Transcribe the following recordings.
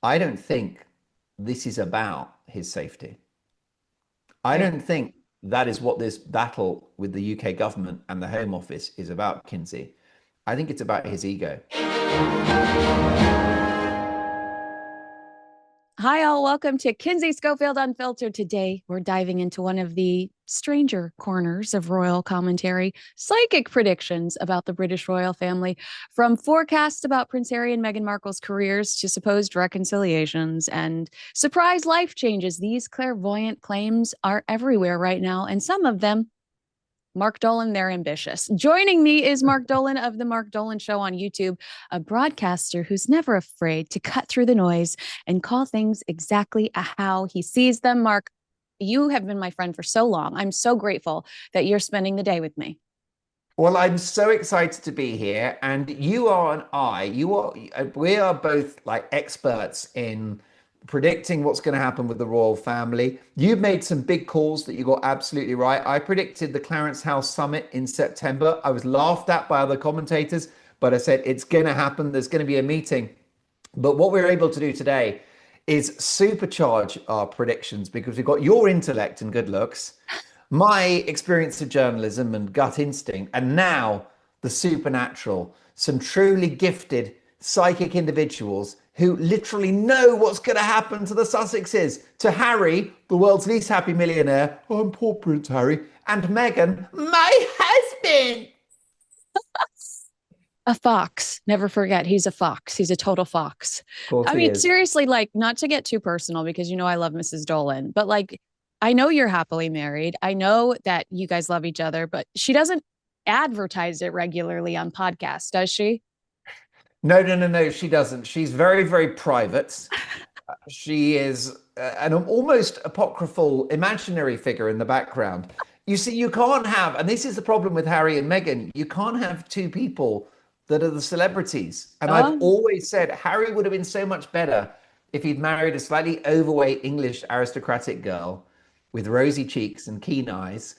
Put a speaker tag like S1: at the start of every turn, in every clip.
S1: I don't think this is about his safety. I
S2: I
S1: don't think that is what this battle with the UK government and the Home Office is about, Kinsey. I think it's about his ego.
S2: Hi, all. Welcome to Kinsey Schofield Unfiltered. Today, we're diving into one of the stranger corners of royal commentary, psychic predictions about the British royal family, from forecasts about Prince Harry and Meghan Markle's careers to supposed reconciliations and surprise life changes. These clairvoyant claims are everywhere right now, and some of them Mark Dolan, they're ambitious. Joining me is Mark Dolan of The Mark Dolan Show on YouTube, a broadcaster who's never afraid to cut through the noise and call things exactly how he sees them. Mark, you have been my friend for so long. I'm so grateful that you're spending the day with me.
S1: Well, I'm so excited to be here, and we are both like experts in predicting what's going to happen with the royal family. You've made some big calls that you got absolutely right. I predicted the Clarence House summit in September. I was laughed at by other commentators, but I said it's going to happen. There's going to be a meeting. But what we're able to do today is supercharge our predictions because we've got your intellect and good looks, my experience of journalism and gut instinct, and now the supernatural, some truly gifted psychic individuals who literally know what's going to happen to the Sussexes, to Harry, the world's least happy millionaire. Oh, I'm poor Prince Harry, and Meghan, my husband.
S2: A fox. Never forget, he's a fox. He's a total fox.
S1: Of course
S2: I
S1: he
S2: mean,
S1: is.
S2: seriously, like, not to get too personal because you know I love Mrs. Dolan, but like, I know you're happily married. I know that you guys love each other, but she doesn't advertise it regularly on podcasts, does she?
S1: No, no, no, no, she doesn't. She's very, very private. She is an almost apocryphal imaginary figure in the background. You see, you can't have, and this is the problem with Harry and Meghan, you can't have two people that are the celebrities. And I've
S2: Oh,
S1: always said Harry would have been so much better if he'd married a slightly overweight English aristocratic girl with rosy cheeks and keen eyes.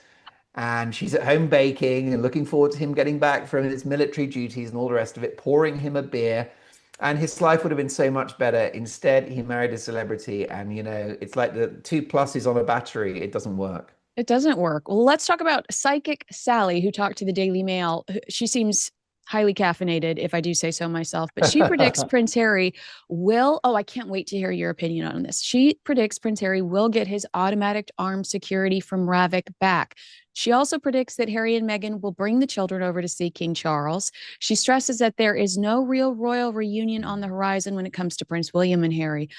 S1: And she's at home baking and looking forward to him getting back from his military duties and all the rest of it, pouring him a beer. And his life would have been so much better. Instead, he married a celebrity, and it's like the two pluses on a battery. It doesn't work.
S2: it doesn't work. Well, let's talk about Psychic Sally, who talked to the Daily Mail. She seems highly caffeinated, if I do say so myself, but she predicts Prince Harry will. Oh, I can't wait to hear your opinion on this. She predicts Prince Harry will get his automatic armed security from Ravik back. She also predicts that Harry and Meghan will bring the children over to see King Charles. She stresses that there is no real royal reunion on the horizon when it comes to Prince William and Harry,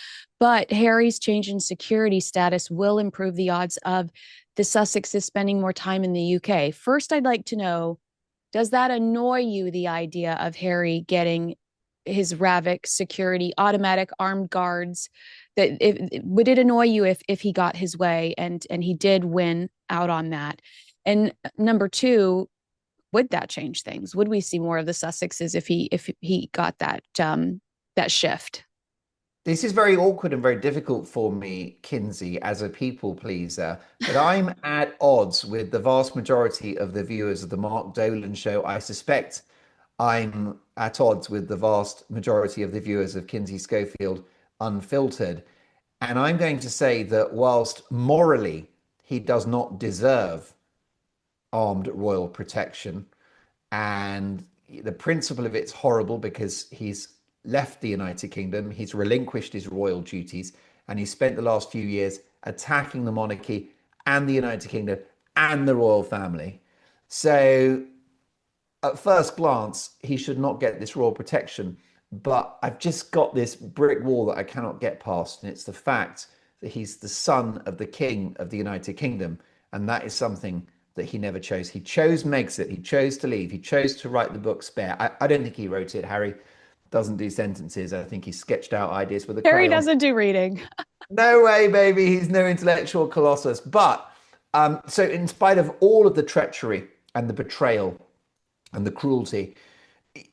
S2: but Harry's change in security status will improve the odds of the Sussexes spending more time in the UK. First, I'd like to know, does that annoy you, the idea of Harry getting his Ravik security, automatic armed guards? Would it annoy you if he got his way and he did win out on that? And number two, would that change things? Would we see more of the Sussexes if he got that shift?
S1: This is very awkward and very difficult for me, Kinsey, as a people pleaser. But I'm at odds with the vast majority of the viewers of the Mark Dolan show. I suspect I'm at odds with the vast majority of the viewers of Kinsey Schofield Unfiltered. And I'm going to say that whilst morally he does not deserve armed royal protection, and the principle of it's horrible because he's left the United Kingdom, he's relinquished his royal duties, and he spent the last few years attacking the monarchy and the United Kingdom and the royal family. So, at first glance, he should not get this royal protection. But I've just got this brick wall that I cannot get past, and it's the fact that he's the son of the King of the United Kingdom, and that is something that he never chose. He chose Megxit. He chose to leave. He chose to write the book Spare. I don't think he wrote it. Harry doesn't do sentences. I think he sketched out ideas with a
S2: Harry
S1: crayon.
S2: doesn't do reading.
S1: No way, baby. He's no intellectual colossus. But so, in spite of all of the treachery and the betrayal and the cruelty,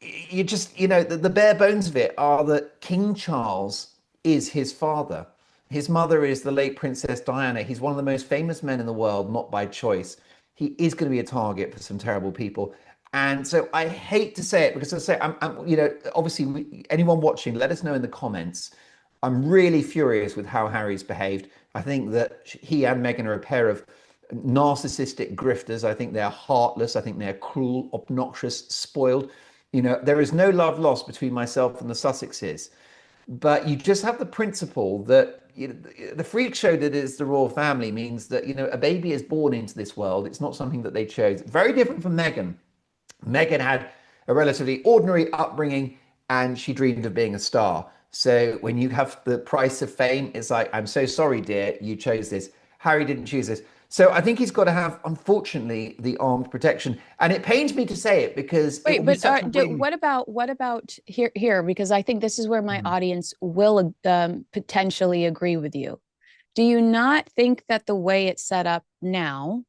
S1: you just, the bare bones of it are that King Charles is his father. His mother is the late Princess Diana. He's one of the most famous men in the world, not by choice. He is going to be a target for some terrible people. And so I hate to say it because I say, obviously, anyone watching, let us know in the comments. I'm really furious with how Harry's behaved. I think that he and Meghan are a pair of narcissistic grifters. I think they're heartless. I think they're cruel, obnoxious, spoiled. There is no love lost between myself and the Sussexes, but you just have the principle that the freak show that is the royal family means that a baby is born into this world. It's not something that they chose. Very different from Meghan. Meghan had a relatively ordinary upbringing and she dreamed of being a star. So when you have the price of fame, it's like, I'm so sorry, dear, you chose this. Harry didn't choose this. So I think he's got to have, unfortunately, the armed protection. And it pains me to say it because it
S2: Wait,
S1: will be
S2: but
S1: such a win.
S2: what about here? Because I think this is where my
S1: Mhm.
S2: audience will potentially agree with you. Do you not think that the way it's set up now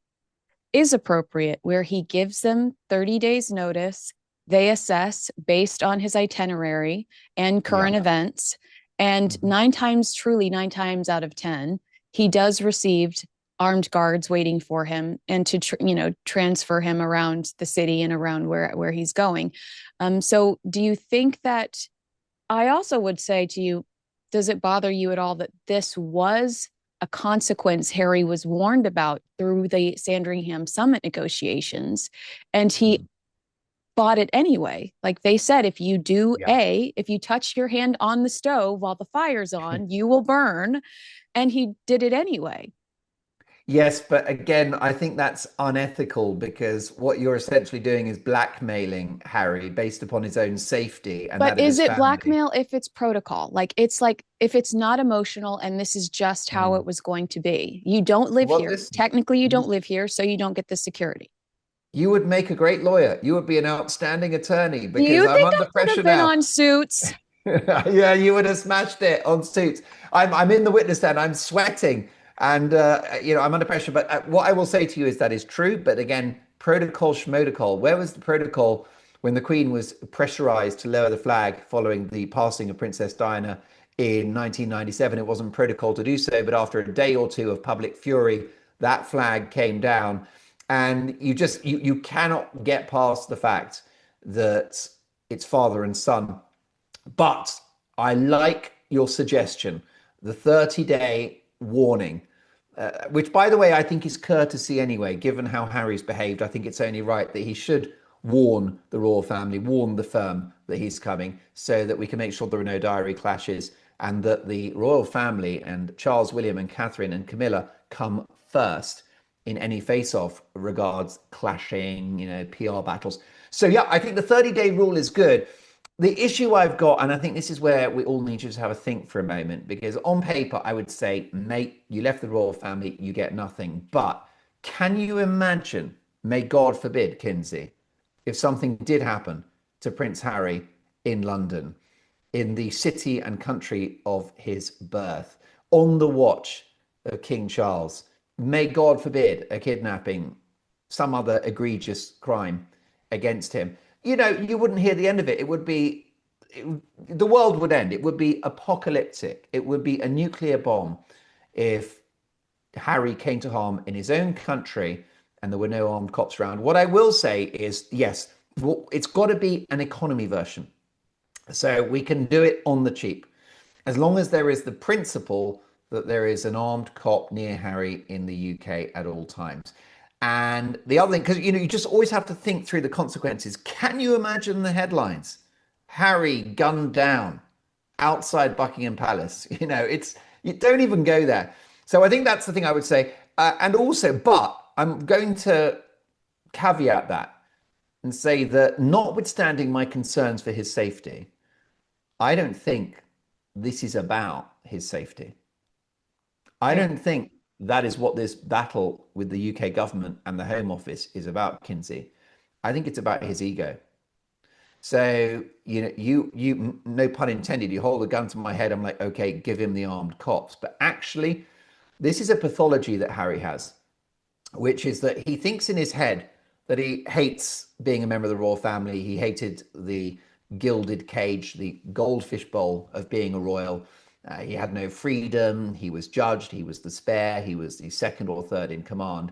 S2: is appropriate, where he gives them 30 days notice, they assess based on his itinerary and
S1: Yeah.
S2: current events, and
S1: Mhm.
S2: nine times, truly 9 times out of 10, he does receive armed guards waiting for him and to transfer him around the city and around where he's going. So do you think that, I also would say to you, does it bother you at all that this was a consequence Harry was warned about through the Sandringham summit negotiations, and he
S1: Mhm.
S2: bought it anyway? Like they said,
S1: Yeah.
S2: if you touch your hand on the stove while the fire's on, you will burn. And he did it anyway.
S1: Yes, but again, I think that's unethical because what you're essentially doing is blackmailing Harry based upon his own safety and
S2: But
S1: that of
S2: is
S1: his
S2: it
S1: family.
S2: blackmail if it's protocol? Like if it's not emotional and this is just how
S1: Mm.
S2: it was going to be. You don't live
S1: Well,
S2: here.
S1: listen,
S2: Technically, you don't
S1: you,
S2: live here, so you don't get the security.
S1: you would make a great lawyer. You would be an outstanding attorney
S2: Do
S1: because
S2: you
S1: I'm
S2: think
S1: under
S2: I could
S1: pressure
S2: have been
S1: now.
S2: on Suits?
S1: Yeah, you would have smashed it on Suits. I'm in the witness stand. I'm sweating, and I'm under pressure. But what I will say to you is that is true. But again, protocol schmodocol. Where was the protocol when the Queen was pressurized to lower the flag following the passing of Princess Diana in 1997? It wasn't protocol to do so, but after a day or two of public fury, that flag came down, and you cannot get past the fact that it's father and son. But I like your suggestion, the 30-day warning, which, by the way, I think is courtesy anyway, given how Harry's behaved. I think it's only right that he should warn the royal family, warn the firm that he's coming, so that we can make sure there are no diary clashes and that the royal family and Charles, William, and Catherine and Camilla come first in any face-off regards clashing, PR battles. So yeah, I think the 30-day rule is good. The issue I've got, and I think this is where we all need to just have a think for a moment, because on paper, I would say, mate, you left the royal family, you get nothing. But can you imagine, may God forbid, Kinsey, if something did happen to Prince Harry in London, in the city and country of his birth, on the watch of King Charles? May God forbid a kidnapping, some other egregious crime against him. You wouldn't hear the end of it. The world would end. It would be apocalyptic. It would be a nuclear bomb if Harry came to harm in his own country and there were no armed cops around. What I will say is, yes, well, it's got to be an economy version. So we can do it on the cheap, as long as there is the principle that there is an armed cop near Harry in the UK at all times. And the other thing, because you just always have to think through the consequences. Can you imagine the headlines? Harry gunned down outside Buckingham Palace. You don't even go there. So I think that's the thing I would say. And also, but I'm going to caveat that and say that notwithstanding my concerns for his safety, I don't think this is about his safety. I
S2: Right.
S1: don't think that is what this battle with the UK government and the Home Office is about, Kinsey. I think it's about his ego. So, no pun intended, you hold a gun to my head. I'm like, okay, give him the armed cops. But actually, this is a pathology that Harry has, which is that he thinks in his head that he hates being a member of the royal family. He hated the gilded cage, the goldfish bowl of being a royal. He had no freedom. He was judged. He was the spare. He was the second or third in command.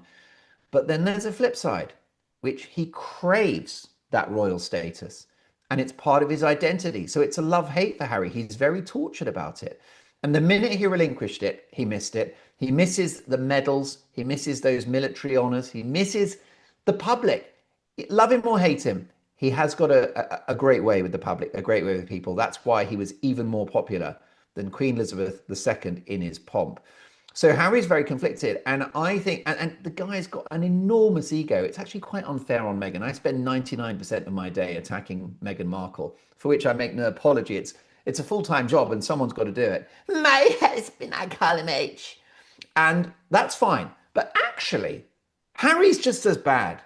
S1: But then there's a flip side, which he craves that royal status. And it's part of his identity. So it's a love hate for Harry. He's very tortured about it. And the minute he relinquished it, he missed it. He misses the medals. He misses those military honors. He misses the public. Love him or hate him, he has got a great way with the public, a great way with people. That's why he was even more popular than Queen Elizabeth II in his pomp. So Harry's very conflicted, and I think, and the guy's got an enormous ego. It's actually quite unfair on Meghan. I spend 99% of my day attacking Meghan Markle, for which I make no apology. It's a full-time job, and someone's got to do it. My husband, I call him H, and that's fine. But actually, Harry's just as bad.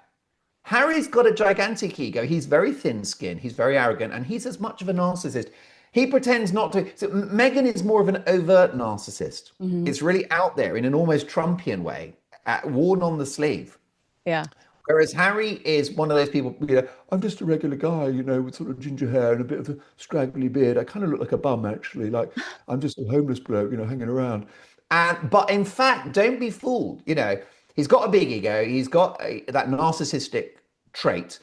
S1: Harry's got a gigantic ego. He's very thin-skinned. He's very arrogant, and he's as much of a narcissist. He pretends not to. So Meghan is more of an overt narcissist.
S2: Hmm.
S1: It's really out there in an almost Trumpian way, worn on the sleeve.
S2: Yeah.
S1: Whereas Harry is one of those people, I'm just a regular guy, with sort of ginger hair and a bit of a straggly beard. I kind of look like a bum, actually. Like, I'm just a homeless bloke, hanging around. But in fact, don't be fooled. He's got a big ego. He's got that narcissistic trait.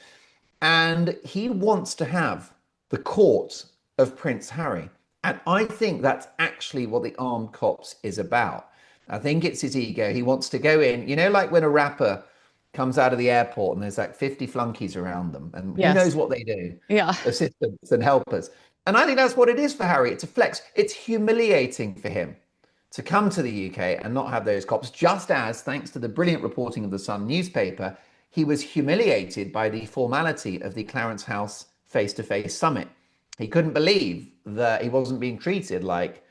S1: And he wants to have the court of Prince Harry. And I think that's actually what the Armed Cops is about. I think it's his ego. He wants to go in, like when a rapper comes out of the airport and there's like 50 flunkies around them, and who knows
S2: Yes.
S1: what they do?
S2: Yeah.
S1: Assistants and helpers. And I think that's what it is for Harry. It's a flex. It's humiliating for him to come to the UK and not have those cops, just as, thanks to the brilliant reporting of the Sun newspaper, he was humiliated by the formality of the Clarence House face-to-face summit. He couldn't believe that he wasn't being treated like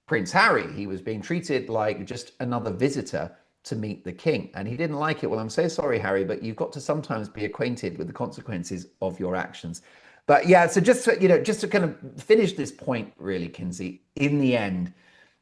S1: Prince Harry. He was being treated like just another visitor to meet the king. And he didn't like it. Well, I'm so sorry, Harry, but you've got to sometimes be acquainted with the consequences of your actions. But yeah, so just to kind of finish this point, really, Kinsey, in the end,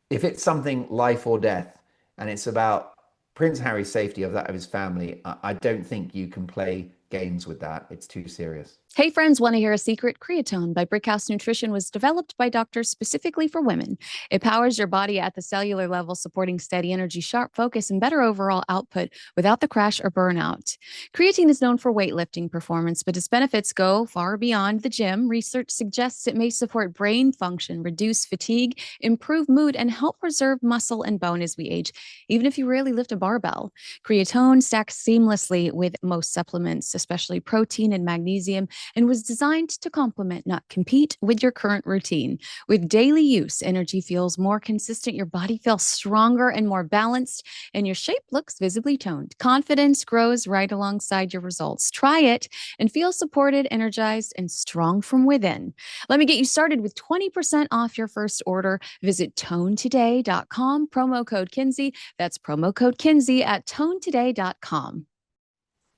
S1: if it's something life or death, and it's about Prince Harry's safety of that of his family, I don't think you can play games with that. It's too serious.
S2: Hey friends, want to hear a secret? Creatone by Brickhouse Nutrition was developed by doctors specifically for women. It powers your body at the cellular level, supporting steady energy, sharp focus, and better overall output without the crash or burnout. Creatine is known for weightlifting performance, but its benefits go far beyond the gym. Research suggests it may support brain function, reduce fatigue, improve mood, and help preserve muscle and bone as we age, even if you rarely lift a barbell. Creatone stacks seamlessly with most supplements, especially protein and magnesium, and was designed to complement, not compete with your current routine. With daily use, energy feels more consistent, your body feels stronger and more balanced, and your shape looks visibly toned. Confidence grows right alongside your results. Try it and feel supported, energized, and strong from within. Let me get you started with 20% off your first order. Visit tonetoday.com, promo code Kinsey. That's promo code Kinsey at tonetoday.com.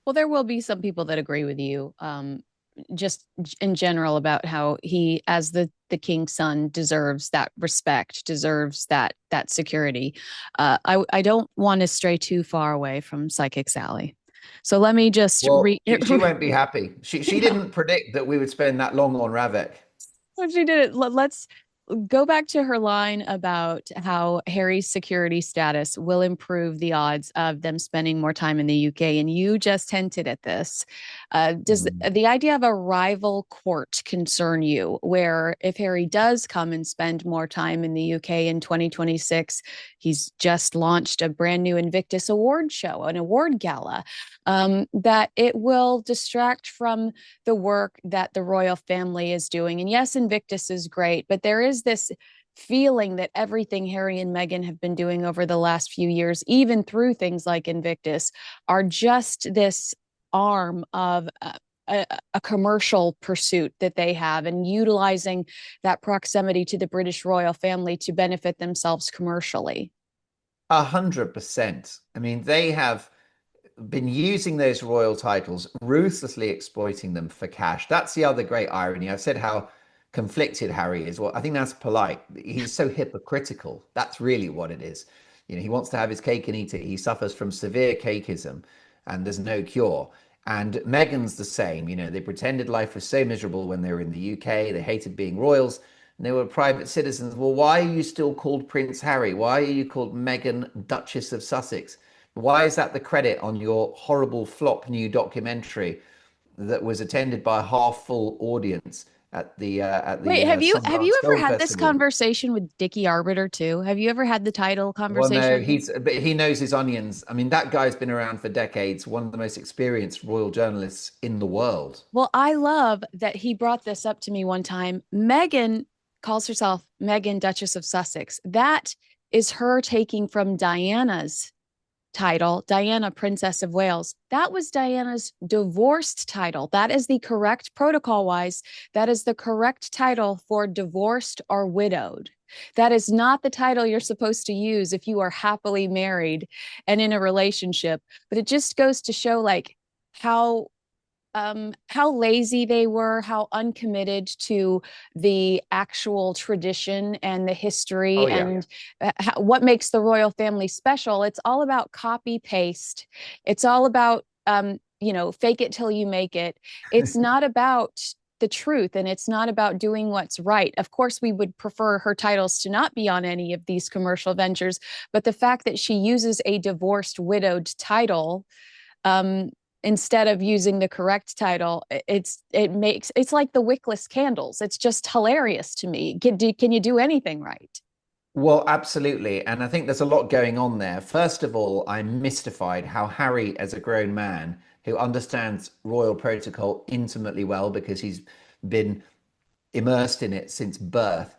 S2: Well, there will be some people that agree with you. Just in general about how he, as the king's son, deserves that respect, deserves that security. I don't want to stray too far away from Psychic Sally, so let me just
S1: Well,
S2: read.
S1: she won't be happy. She
S2: No,
S1: didn't predict that we would spend that long on Ravek.
S2: when she did it, let's go back to her line about how Harry's security status will improve the odds of them spending more time in the UK. And you just hinted at this. Does
S1: Mm.
S2: the idea of a rival court concern you, where if Harry does come and spend more time in the UK in 2026, he's just launched a brand new Invictus award show, an award gala, that it will distract from the work that the royal family is doing? And yes, Invictus is great, but there is this feeling that everything Harry and Meghan have been doing over the last few years, even through things like Invictus, are just this arm of a commercial pursuit that they have, and utilizing that proximity to the British royal family to benefit themselves commercially.
S1: 100%. I mean, they have been using those royal titles, ruthlessly exploiting them for cash. That's the other great irony. I've said how conflicted Harry is. Well, I think that's polite. He's so hypocritical. That's really what it is. He wants to have his cake and eat it. He suffers from severe cakeism, and there's no cure. And Meghan's the same. They pretended life was so miserable when they were in the UK. They hated being royals, and they were private citizens. Well, why are you still called Prince Harry? Why are you called Meghan, Duchess of Sussex? Why is that the credit on your horrible flop new documentary that was attended by a half full audience at
S2: Wait,
S1: the
S2: have
S1: Sundance
S2: you ever
S1: Film
S2: had this
S1: Festival.
S2: conversation with Dickie Arbiter too? Have you ever had the title
S1: Well,
S2: conversation
S1: no,
S2: with him?
S1: but he knows his onions. I mean, that guy's been around for decades, one of the most experienced royal journalists in the world.
S2: Well, I love that he brought this up to me one time. Meghan calls herself Meghan, Duchess of Sussex. That is her taking from Diana's title, Diana, Princess of Wales. That was Diana's divorced title. That is the correct protocol wise. That is the correct title for divorced or widowed. That is not the title you're supposed to use if you are happily married and in a relationship. But it just goes to show like how how lazy they were, how uncommitted to the actual tradition and the history
S1: Oh yeah.
S2: and what makes the royal family special. It's all about copy paste. It's all about fake it till you make it. It's not about the truth and it's not about doing what's right. Of course, we would prefer her titles to not be on any of these commercial ventures, but the fact that she uses a divorced, widowed title um, instead of using the correct title, it's like the wickless candles. It's just hilarious to me. Can you do anything right?
S1: Well, absolutely. And I think there's a lot going on there. First of all, I'm mystified how Harry, as a grown man who understands royal protocol intimately well because he's been immersed in it since birth,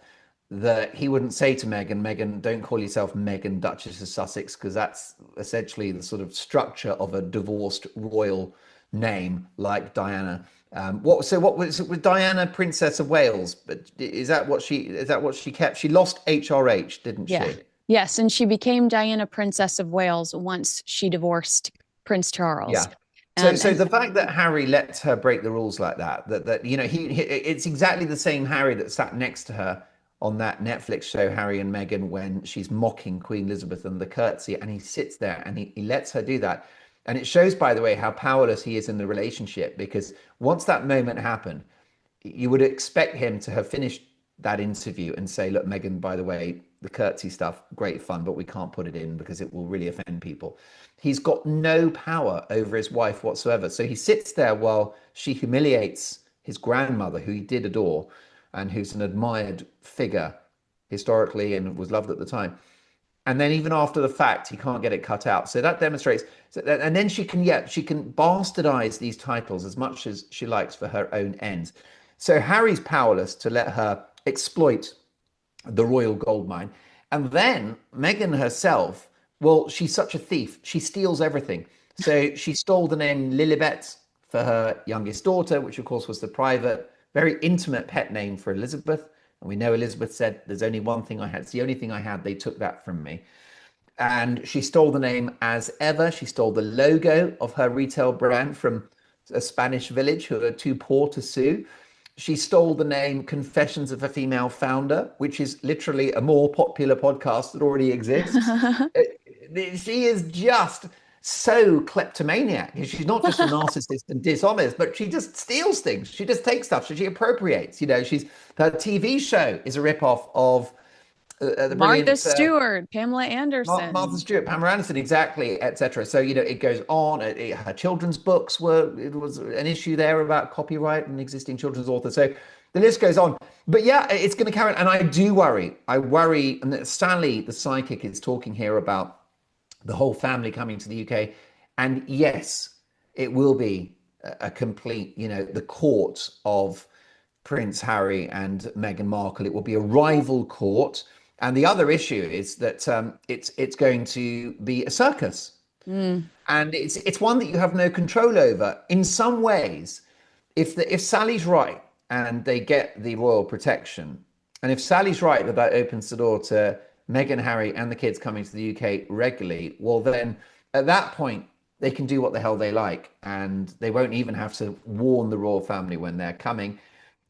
S1: that he wouldn't say to Meghan, Meghan, don't call yourself Meghan, Duchess of Sussex, because that's essentially the sort of structure of a divorced royal name like Diana. What was it with Diana, Princess of Wales? But is that what she kept? She lost HRH, didn't
S2: Yeah.
S1: she?
S2: Yes, and she became Diana, Princess of Wales, once she divorced Prince Charles.
S1: Yeah. So
S2: And
S1: the fact that Harry lets her break the rules like that, that you know, it's exactly the same Harry that sat next to her on that Netflix show, Harry and Meghan, when she's mocking Queen Elizabeth and the curtsy, and he sits there and he lets her do that. And it shows, by the way, how powerless he is in the relationship because once that moment happened, you would expect him to have finished that interview and say, look, Megan, by the way, the curtsy stuff, great fun, but we can't put it in because it will really offend people. He's got no power over his wife whatsoever. So he sits there while she humiliates his grandmother, who he did adore and who's an admired figure historically and was loved at the time. And then even after the fact, he can't get it cut out. So that demonstrates. And then she can bastardize these titles as much as she likes for her own ends. So Harry's powerless to let her exploit the royal goldmine. And then Meghan herself, well, she's such a thief. She steals everything. So she stole the name Lilibet for her youngest daughter, which of course was the private, very intimate pet name for Elizabeth. And we know Elizabeth said, there's only one thing I had. It's the only thing I had. They took that from me. And she stole the name as ever. She stole the logo of her retail brand from a Spanish village who are too poor to sue. She stole the name Confessions of a Female Founder, which is literally a more popular podcast that already exists. She is just so kleptomaniac. She's not just a narcissist and dishonest, but she just steals things. She just takes stuff. So she appropriates. You know, her TV show is a ripoff of the
S2: Martha
S1: brilliant
S2: Stewart, Pamela
S1: Martha
S2: Anderson.
S1: Stewart, Pamela Anderson, exactly, etc. So you know, it goes on. Her children's books were it was an issue there about copyright and existing children's authors. So the list goes on. But yeah, it's going to carry on. And I do worry. I worry, and that Sally, the psychic, is talking here about the whole family coming to the UK. And yes, it will be a complete, you know, the court of Prince Harry and Meghan Markle. It will be a rival court. And the other issue is that it's going to be a circus,
S2: Mm.
S1: and it's one that you have no control over. In some ways, if Sally's right and they get the royal protection, and if Sally's right that that opens the door to Meghan, Harry, and the kids coming to the UK regularly, well then at that point they can do what the hell they like, and they won't even have to warn the royal family when they're coming.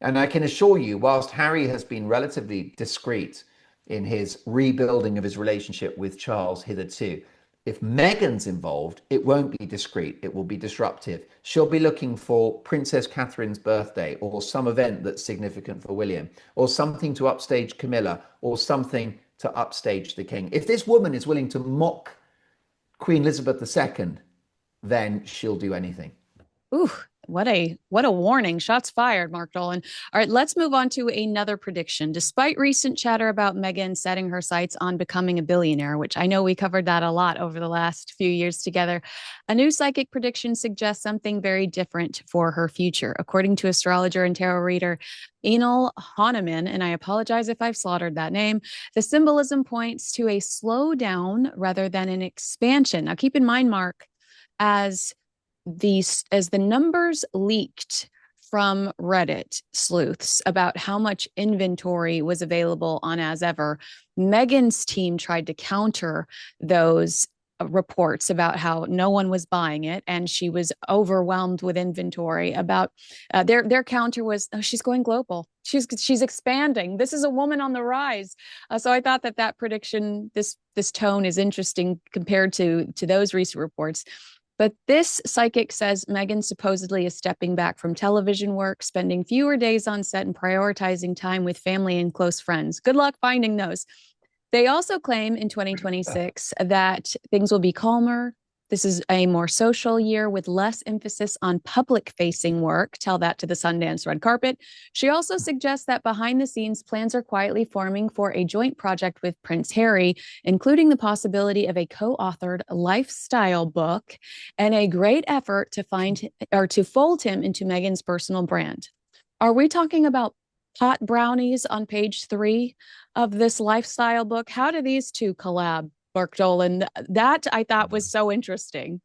S1: And I can assure you, whilst Harry has been relatively discreet in his rebuilding of his relationship with Charles hitherto, if Meghan's involved, it won't be discreet, it will be disruptive. She'll be looking for Princess Catherine's birthday or some event that's significant for William, or something to upstage Camilla, or something to upstage the king. If this woman is willing to mock Queen Elizabeth II, then she'll do anything.
S2: Ooh, what a warning. Shots fired, Mark Dolan. All right, let's move on to another prediction. Despite recent chatter about Meghan setting her sights on becoming a billionaire, which I know we covered that a lot over the last few years together, a new psychic prediction suggests something very different for her future. According to astrologer and tarot reader Enel Hahnemann, and I apologize if I've slaughtered that name, the symbolism points to a slowdown rather than an expansion. Now, keep in mind, Mark, as the numbers leaked from Reddit sleuths about how much inventory was available on As Ever, Meghan's team tried to counter those reports about how no one was buying it and she was overwhelmed with inventory. About their counter was, oh, she's going global, she's expanding, this is a woman on the rise. So I thought that prediction, this tone is interesting compared to those recent reports. But this psychic says Meghan supposedly is stepping back from television work, spending fewer days on set, and prioritizing time with family and close friends. Good luck finding those. They also claim in 2026 that things will be calmer. This is a more social year with less emphasis on public facing work. Tell that to the Sundance red carpet. She also suggests that behind the scenes, plans are quietly forming for a joint project with Prince Harry, including the possibility of a co authored lifestyle book and a great effort to find or to fold him into Meghan's personal brand. Are we talking about pot brownies on page 3 of this lifestyle book? How do these two collab? Mark Dolan. That I thought was so interesting.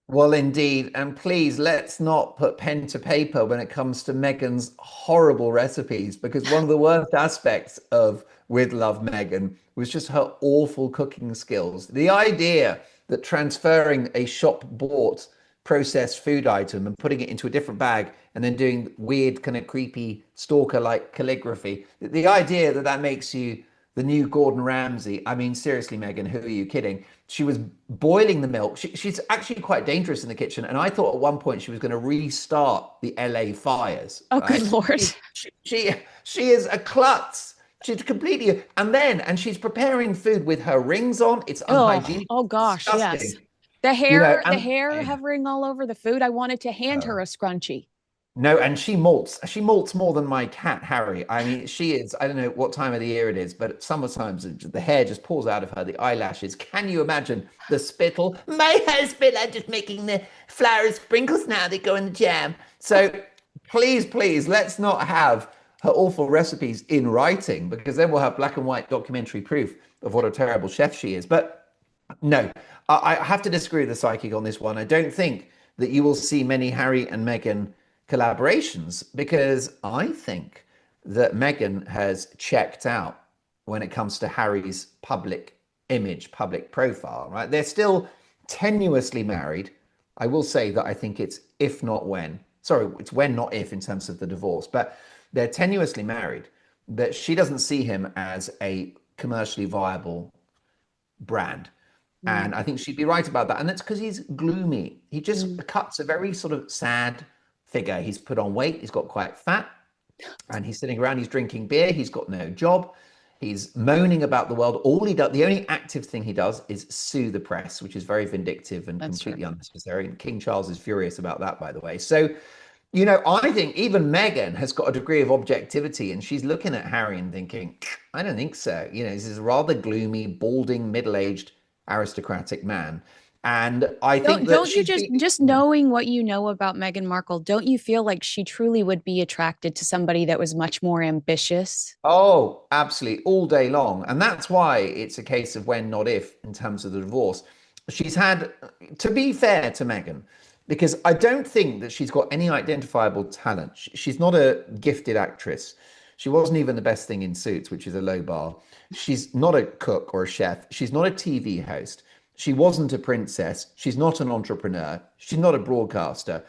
S1: Well, indeed. And please, let's not put pen to paper when it comes to Meghan's horrible recipes, because one of the worst aspects of With Love Meghan was just her awful cooking skills. The idea that transferring a shop bought processed food item and putting it into a different bag and then doing weird, kind of creepy stalker like calligraphy, the idea that that makes you the new Gordon Ramsay. I mean, seriously, Meghan, who are you kidding? She was boiling the milk. She's actually quite dangerous in the kitchen. And I thought at one point she was going to restart the LA fires,
S2: Oh, good
S1: right?
S2: Lord.
S1: She is a klutz. She's completely, and she's preparing food with her rings on. It's
S2: Oh,
S1: unhygienic,
S2: oh gosh, yes.
S1: disgusting,
S2: The
S1: and
S2: hair hovering all over the food. I wanted to hand her
S1: uh,
S2: a scrunchie.
S1: no, and she molts. She molts more than my cat, Harry. I mean, she is, I don't know what time of the year it is, but summertime, the hair just pours out of her, the eyelashes. Can you imagine the spittle? My husband, I'm just making the flour sprinkles now. They go in the jam. So please, let's not have her awful recipes in writing, because then we'll have black and white documentary proof of what a terrible chef she is. But no, I have to disagree with the psychic on this one. I don't think that you will see many Harry and Meghan collaborations, because I think that Meghan has checked out when it comes to Harry's public image, public profile, right? They're still tenuously married. I will say that I think it's if not when. Sorry, it's when, not if, in terms of the divorce, but they're tenuously married. That she doesn't see him as a commercially viable brand.
S2: Mm,
S1: And I think she'd be right about that. And that's because he's gloomy. He just
S2: mm,
S1: cuts a very sort of sad figure. He's put on weight, he's got quite fat, and he's sitting around, he's drinking beer, he's got no job, he's moaning about the world. All he does, the only active thing he does is sue the press, which is very vindictive and
S2: that's true.
S1: completely unnecessary. And King Charles is furious about that, by the way. So, I think even Meghan has got a degree of objectivity, and she's looking at Harry and thinking, I don't think so. This is a rather gloomy, balding, middle-aged, aristocratic man. And I think that
S2: Don't you
S1: she'd be,
S2: just knowing what you know about Meghan Markle, don't you feel like she truly would be attracted to somebody that was much more ambitious?
S1: oh, absolutely, all day long. And that's why it's a case of when, not if, in terms of the divorce. She's had, to be fair to Meghan, because I don't think that she's got any identifiable talent. She's not a gifted actress. She wasn't even the best thing in Suits, which is a low bar. She's not a cook or a chef. She's not a TV host. She wasn't a princess. She's not an entrepreneur. She's not a broadcaster.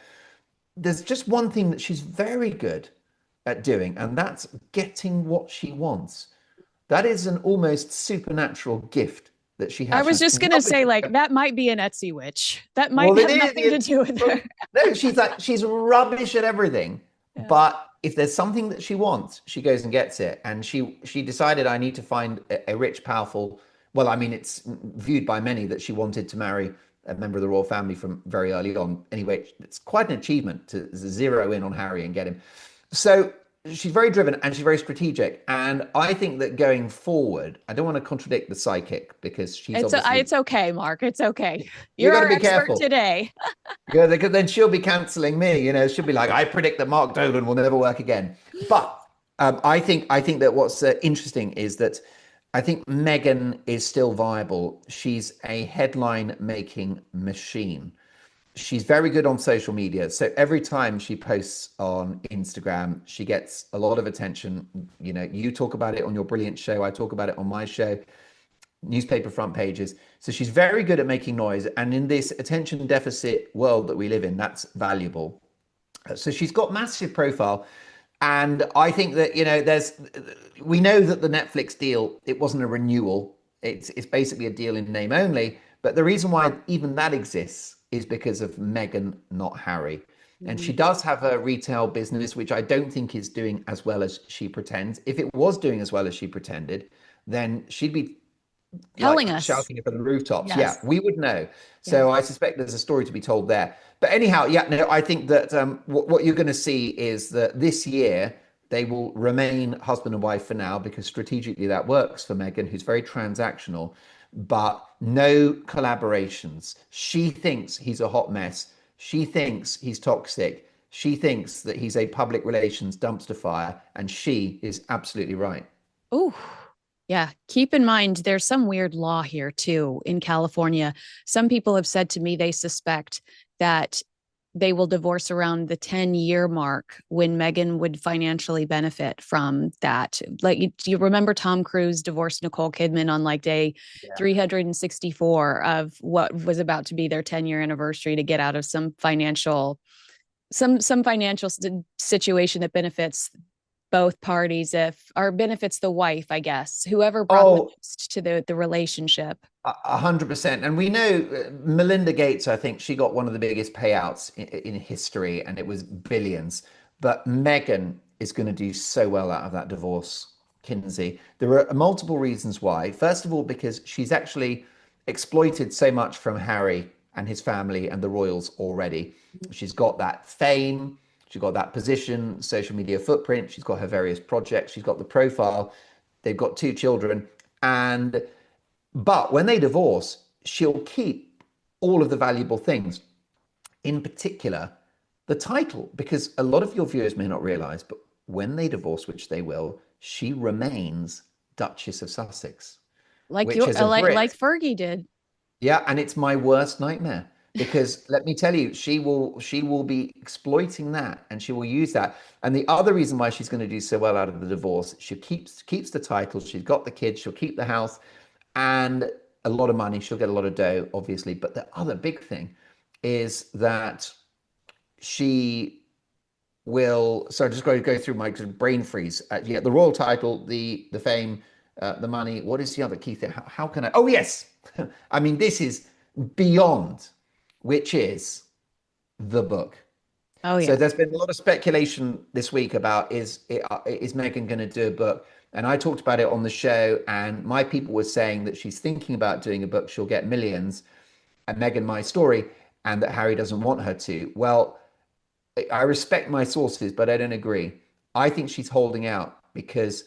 S1: There's just one thing that she's very good at doing, and that's getting what she wants. That is an almost supernatural gift that she
S2: I
S1: has.
S2: was
S1: She's
S2: just gonna
S1: rubbish.
S2: say, like, that might be an Etsy witch. That might
S1: Well, it
S2: have
S1: is.
S2: nothing to do with her.
S1: No, she's rubbish at everything.
S2: Yeah.
S1: But if there's something that she wants, she goes and gets it. And she decided I need to find a rich, powerful. Well, I mean, it's viewed by many that she wanted to marry a member of the royal family from very early on. Anyway, it's quite an achievement to zero in on Harry and get him. So she's very driven and she's very strategic. And I think that going forward, I don't want to contradict the psychic because she's obviously,
S2: it's okay, Mark. It's okay.
S1: you
S2: You're
S1: got to
S2: our
S1: be
S2: expert
S1: careful.
S2: today.
S1: Yeah, because then she'll be cancelling me. She'll be like, I predict that Mark Dolan will never work again. But I think that what's interesting is that I think Meghan is still viable. She's a headline making machine. She's very good on social media. So every time she posts on Instagram, she gets a lot of attention. You talk about it on your brilliant show. I talk about it on my show, newspaper front pages. So she's very good at making noise. And in this attention deficit world that we live in, that's valuable. So she's got massive profile. And I think that, we know that the Netflix deal, it wasn't a renewal. It's basically a deal in name only. But the reason why even that exists is because of Meghan, not Harry. And she
S2: Mhm.
S1: does have a retail business, which I don't think is doing as well as she pretends. If it was doing as well as she pretended, then she'd be
S2: Telling
S1: like
S2: us.
S1: shouting it from the rooftops. Yeah,
S2: Yes.
S1: we would know.
S2: Yes.
S1: So I suspect there's a story to be told there. But anyhow, yeah, no, I think that what you're going to see is that this year they will remain husband and wife for now because strategically that works for Meghan, who's very transactional, but no collaborations. She thinks he's a hot mess. She thinks he's toxic. She thinks that he's a public relations dumpster fire, and she is absolutely right.
S2: Oh, yeah. Keep in mind, there's some weird law here too in California. Some people have said to me they suspect that they will divorce around the 10-year mark when Meghan would financially benefit from that. Like, do you remember Tom Cruise divorced Nicole Kidman on like day 364 of what was about to be their 10-year anniversary to get out of some financial situation that benefits both parties if or benefits the wife, I guess, whoever brought the
S1: Oh,
S2: most to the relationship.
S1: 100%. And we know Melinda Gates, I think she got one of the biggest payouts in history, and it was billions. But Meghan is going to do so well out of that divorce, Kinsey. There are multiple reasons why. First of all, because she's actually exploited so much from Harry and his family and the royals already. She's got that fame, she's got that position, social media footprint, she's got her various projects, she's got the profile. They've got two children. And but when they divorce, she'll keep all of the valuable things, in particular, the title, because a lot of your viewers may not realize, but when they divorce, which they will, she remains Duchess of Sussex,
S2: Like
S1: which
S2: your
S1: as a
S2: like
S1: Brit,
S2: Fergie did.
S1: yeah, and it's my worst nightmare because let me tell you, she will be exploiting that and she will use that. And the other reason why she's going to do so well out of the divorce, she keeps the title, she's got the kids, she'll keep the house and a lot of money. She'll get a lot of dough, obviously. But the other big thing is that she will. So I'm just going to go through my brain freeze. Yeah, the royal title, the fame, the money. What is the other key thing? How can I? Oh yes, I mean this is beyond, which is the book.
S2: Oh
S1: So
S2: yeah.
S1: there's been a lot of speculation this week about is Meghan going to do a book? And I talked about it on the show, and my people were saying that she's thinking about doing a book. She'll get millions, and Meghan my story, and that Harry doesn't want her to. Well, I respect my sources, but I don't agree. I think she's holding out because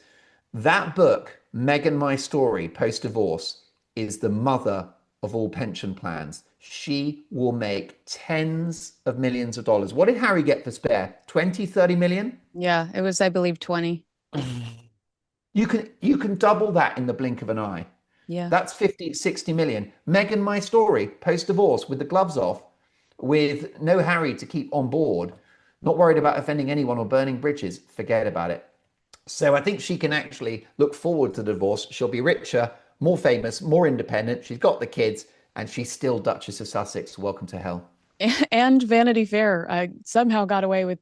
S1: that book, Meghan My Story, post divorce, is the mother of all pension plans. She will make tens of millions of dollars. What did Harry get for spare? 20, 30 million?
S2: Yeah, it was, I believe, 20.
S1: You can double that in the blink of an eye.
S2: Yeah.
S1: That's 50, 60 million. Meghan My Story, post divorce, with the gloves off, with no Harry to keep on board, not worried about offending anyone or burning bridges. Forget about it. So I think she can actually look forward to the divorce. She'll be richer, more famous, more independent. She's got the kids, and she's still Duchess of Sussex. Welcome to hell.
S2: And Vanity Fair somehow got away with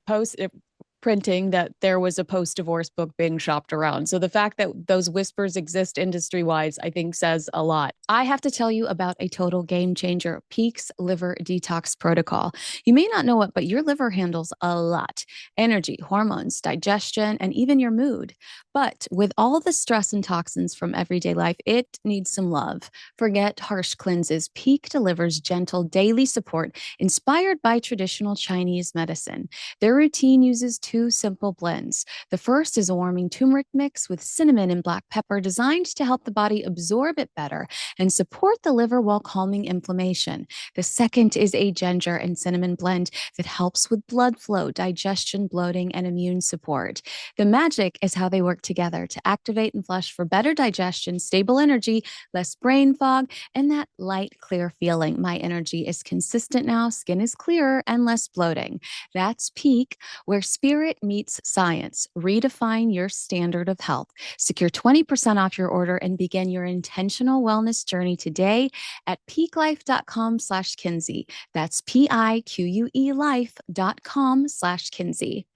S2: printing that there was a post-divorce book being shopped around. So the fact that those whispers exist industry-wise, I think says a lot. I have to tell you about a total game changer, Peak's Liver Detox Protocol. You may not know it, but your liver handles a lot: energy, hormones, digestion, and even your mood. But with all the stress and toxins from everyday life, it needs some love. Forget harsh cleanses. Peak delivers gentle daily support inspired by traditional Chinese medicine. Their routine uses two simple blends. The first is a warming turmeric mix with cinnamon and black pepper, designed to help the body absorb it better and support the liver while calming inflammation. The second is a ginger and cinnamon blend that helps with blood flow, digestion, bloating, and immune support. The magic is how they work together to activate and flush for better digestion, stable energy, less brain fog, and that light, clear feeling. My energy is consistent now, skin is clearer, and less bloating. That's Peak, where spirit meets science. Redefine your standard of health. Secure 20% off your order and begin your intentional wellness journey today at peaklife.com/Kinsey. That's PIQUE life.com/Kinsey.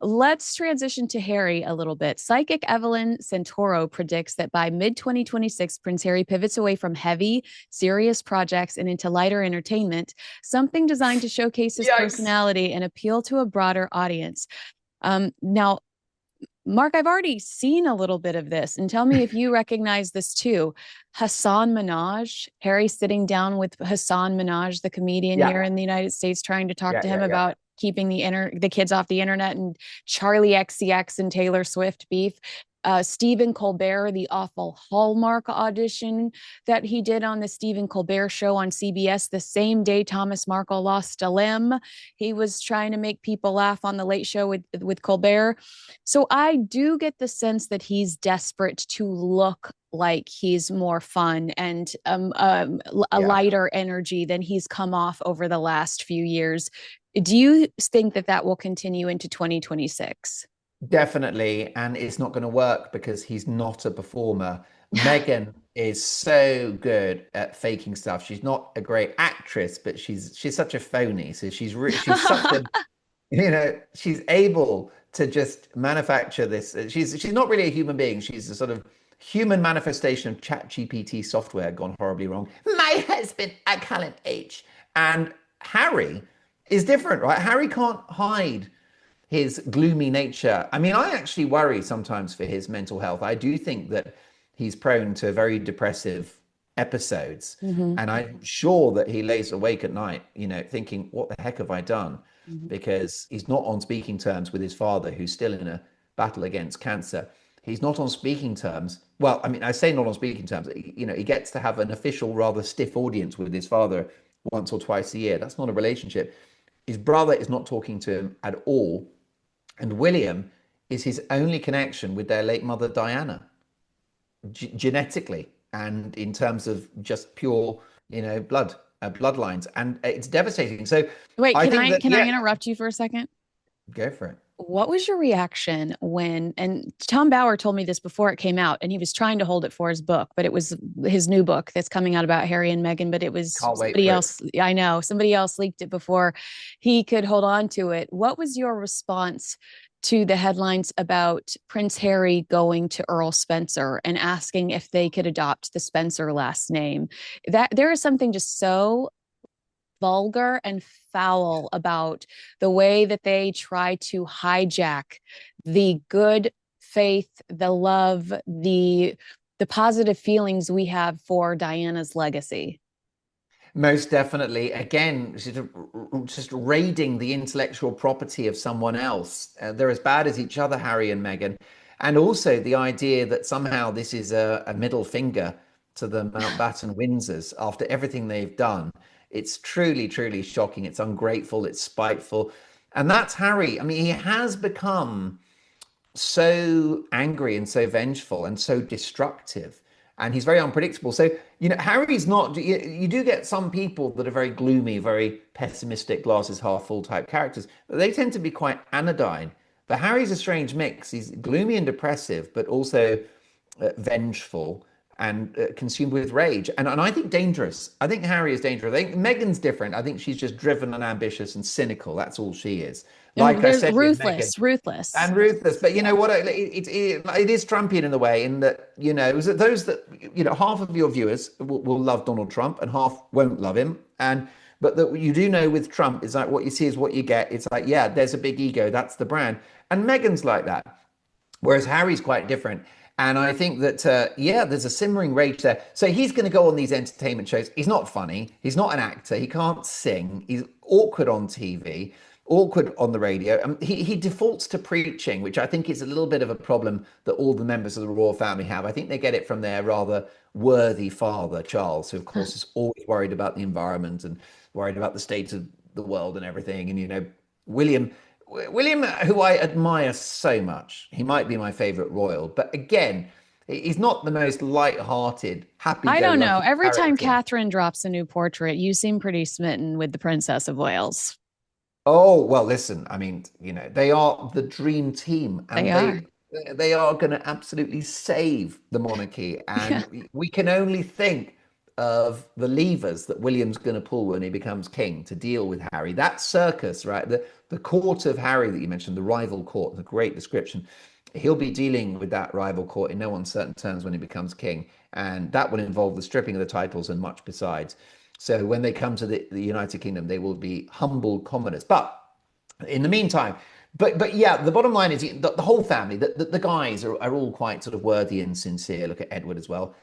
S2: Let's transition to Harry a little bit. Psychic Evelyn Santoro predicts that by mid 2026, Prince Harry pivots away from heavy, serious projects and into lighter entertainment, something designed to showcase his
S1: Yikes.
S2: personality and appeal to a broader audience. Now, Mark, I've already seen a little bit of this, and tell me if you recognize this too. Hassan Minaj, Harry sitting down with Hassan Minaj, the comedian
S1: Yeah,
S2: here in the United States, trying to talk
S1: yeah,
S2: to him
S1: yeah, yeah.
S2: about keeping the kids off the internet, and Charlie XCX and Taylor Swift beef. Stephen Colbert, the awful Hallmark audition that he did on the Stephen Colbert show on CBS the same day Thomas Markle lost a limb. He was trying to make people laugh on the Late Show with Colbert. So I do get the sense that he's desperate to look like he's more fun and a
S1: Yeah.
S2: lighter energy than he's come off over the last few years. Do you think that that will continue into 2026?
S1: Definitely, and it's not going to work because he's not a performer. Meghan is so good at faking stuff. She's not a great actress, but she's such a phony. So she's such a she's able to just manufacture this. She's not really a human being. She's a sort of human manifestation of Chat GPT software gone horribly wrong. My husband, I call him H. And Harry is different, right? Harry can't hide his gloomy nature. I mean, I actually worry sometimes for his mental health. I do think that he's prone to very depressive episodes.
S2: Mm-hmm.
S1: And I'm sure that he lays awake at night, thinking, what the heck have I done? Because he's not on speaking terms with his father, who's still in a battle against cancer. He's not on speaking terms. Well, I mean, I say not on speaking terms. He gets to have an official, rather stiff audience with his father once or twice a year. That's not a relationship. His brother is not talking to him at all. And William is his only connection with their late mother, Diana, genetically and in terms of just pure, bloodlines. And it's devastating. So
S2: Wait,
S1: I
S2: can
S1: think
S2: I
S1: that,
S2: can I
S1: yeah,
S2: interrupt you for a second?
S1: go for it.
S2: What was your reaction when, and Tom Bauer told me this before it came out, and he was trying to hold it for his book, but it was his new book that's coming out about Harry and Meghan, but it was
S1: Can't wait
S2: somebody
S1: for it.
S2: else. I know somebody else leaked it before he could hold on to it. What was your response to the headlines about Prince Harry going to Earl Spencer and asking if they could adopt the Spencer last name? That there is something just so vulgar and foul about the way that they try to hijack the good faith, the love, the positive feelings we have for Diana's legacy.
S1: Most definitely. Again, just raiding the intellectual property of someone else. They're as bad as each other, Harry and Meghan. And also the idea that somehow this is a middle finger to the Mountbatten Windsors after everything they've done. It's truly, truly shocking. It's ungrateful. It's spiteful. And that's Harry. I mean, he has become so angry and so vengeful and so destructive. And he's very unpredictable. So, Harry's not, you do get some people that are very gloomy, very pessimistic, glasses half full type characters, but they tend to be quite anodyne. But Harry's a strange mix. He's gloomy and depressive, but also vengeful. and consumed with rage. And I think dangerous. I think Harry is dangerous. I think Meghan's different. I think she's just driven and ambitious and cynical. That's all she is. Like I
S2: They're
S1: said with Meghan,
S2: ruthless.
S1: and ruthless. But you
S2: Yeah.
S1: know what? It is Trumpian in the way, in that, is that those that, half of your viewers will love Donald Trump and half won't love him. But that you do know with Trump is like what you see is what you get. It's like, yeah, there's a big ego. That's the brand. And Meghan's like that. Whereas Harry's quite different. And I think that, yeah, there's a simmering rage there. So he's going to go on these entertainment shows. He's not funny. He's not an actor. He can't sing. He's awkward on TV, awkward on the radio. He defaults to preaching, which I think is a little bit of a problem that all the members of the royal family have. I think they get it from their rather worthy father, Charles, who, of course, is always worried about the environment and worried about the state of the world and everything. And, William. William, who I admire so much, he might be my favorite royal, but again, he's not the most light-hearted,
S2: I don't know.
S1: happy-go-lucky
S2: Every time
S1: character.
S2: Catherine drops a new portrait, you seem pretty smitten with the Princess of Wales.
S1: Oh, well, listen, I mean, they are the dream team,
S2: They
S1: and
S2: are.
S1: they are going to absolutely save the monarchy.
S2: Yeah.
S1: And we can only think of the levers that William's going to pull when he becomes king to deal with Harry. That circus, right? The court of Harry that you mentioned, the rival court, the great description. He'll be dealing with that rival court in no uncertain terms when he becomes king, and that will involve the stripping of the titles and much besides. So when they come to the United Kingdom, they will be humble commoners. But in the meantime, but yeah, the bottom line is the whole family, the guys are all quite sort of worthy and sincere. Look at Edward as well.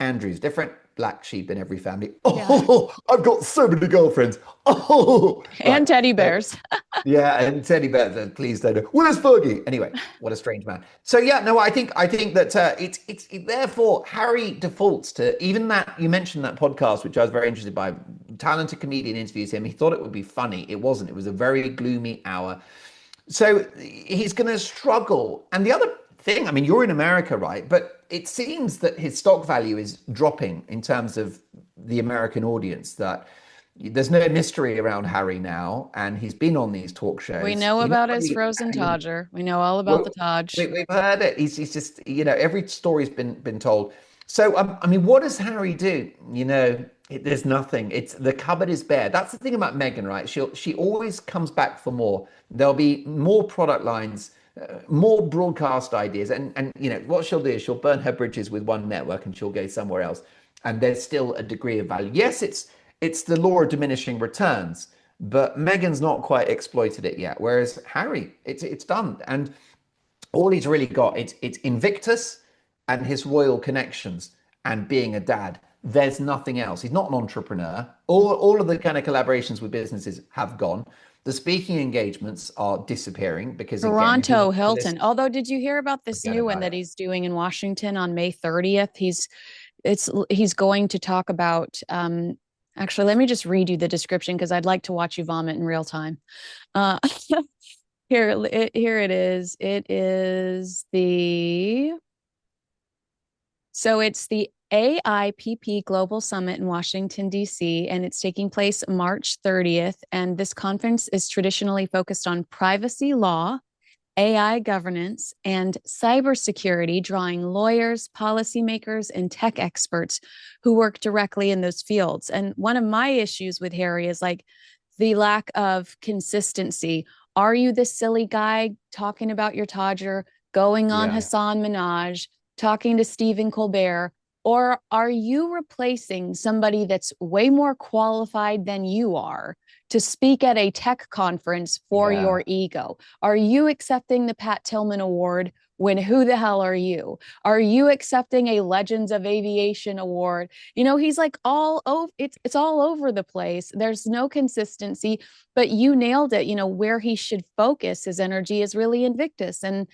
S1: Andrew's different, black sheep in every family.
S2: Yeah.
S1: Oh, I've got so many girlfriends. Oh,
S2: And
S1: right.
S2: teddy
S1: So,
S2: bears.
S1: yeah, and Teddy Bear said, please don't. Where's Fergie? Anyway, what a strange man. So yeah, no, I think that therefore Harry defaults to even that. You mentioned that podcast, which I was very interested by. Talented comedian interviews him. He thought it would be funny. It wasn't. It was a very gloomy hour. So he's going to struggle. And the other thing, I mean, you're in America, right? But it seems that his stock value is dropping in terms of the American audience. That there's no mystery around Harry now, and he's been on these talk
S2: We
S1: shows.
S2: know
S1: You know,
S2: about
S1: when
S2: his
S1: he,
S2: frozen Todger. We know all about the
S1: well,
S2: Todge.
S1: we've heard it. He's just, every story's been told. So, I mean, what does Harry do? There's nothing. It's the cupboard is bare. That's the thing about Meghan, right? She always comes back for more. There'll be more product lines, more broadcast ideas, and what she'll do is she'll burn her bridges with one network and she'll go somewhere else. And there's still a degree of value. Yes, it's the law of diminishing returns, but Meghan's not quite exploited it yet. Whereas Harry, it's done, and all he's really got it's Invictus and his royal connections and being a dad. There's nothing else. He's not an entrepreneur. All of the kind of collaborations with businesses have gone. The speaking engagements are disappearing because again, who
S2: Toronto
S1: wants to listen?
S2: Hilton. Although, did you hear about this
S1: Forget
S2: new one
S1: about
S2: that
S1: it.
S2: he's doing in Washington on May 30th? He's going to talk about actually, let me just read you the description because I'd like to watch you vomit in real time. Uh here it is. It's the AIPP Global Summit in Washington, D.C., and it's taking place March 30th. And this conference is traditionally focused on privacy law, AI governance, and cybersecurity, drawing lawyers, policymakers, and tech experts who work directly in those fields. And one of my issues with Harry is like the lack of consistency. Are you the silly guy talking about your Todger, going on
S1: Yeah,
S2: Hassan Minaj, talking to Stephen Colbert? Or are you replacing somebody that's way more qualified than you are to speak at a tech conference for
S1: yeah,
S2: your ego? Are you accepting the Pat Tillman Award when who the hell are you? Are you accepting a Legends of Aviation Award? He's like all over it's all over the place. There's no consistency, but you nailed it. Where he should focus his energy is really Invictus. And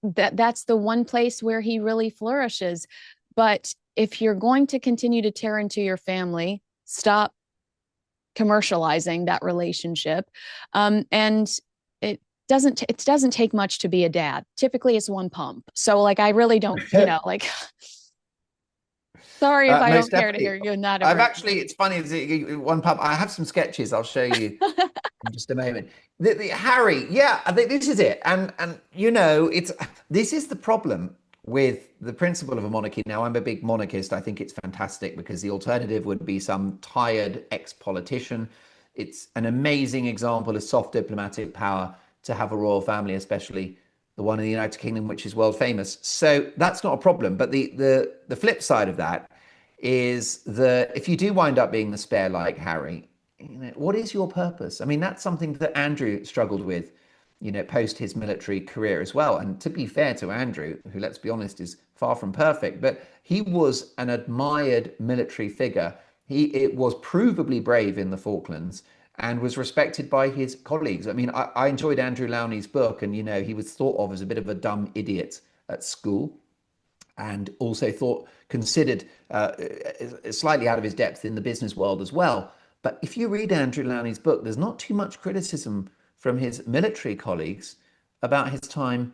S2: that's the one place where he really flourishes. But if you're going to continue to tear into your family, stop commercializing that relationship. And it doesn't take much to be a dad. Typically it's one pump. So like I really don't,
S1: yeah.
S2: like sorry if I
S1: Most
S2: don't care to hear
S1: definitely.
S2: you in that
S1: I've
S2: arena.
S1: actually, it's funny, one pub. I have some sketches. I'll show you in just a moment. The Harry, yeah, I think this is it. And it's this is the problem. with the principle of a monarchy. Now, I'm a big monarchist. I think it's fantastic because the alternative would be some tired ex-politician. It's an amazing example of soft diplomatic power to have a royal family, especially the one in the United Kingdom, which is world famous. So that's not a problem. But the flip side of that is that if you do wind up being the spare like Harry, what is your purpose? I mean, that's something that Andrew struggled with, post his military career as well. And to be fair to Andrew, who, let's be honest, is far from perfect, but he was an admired military figure. It was provably brave in the Falklands and was respected by his colleagues. I mean, I enjoyed Andrew Lowney's book, and he was thought of as a bit of a dumb idiot at school, and also considered slightly out of his depth in the business world as well. But if you read Andrew Lowney's book, there's not too much criticism from his military colleagues about his time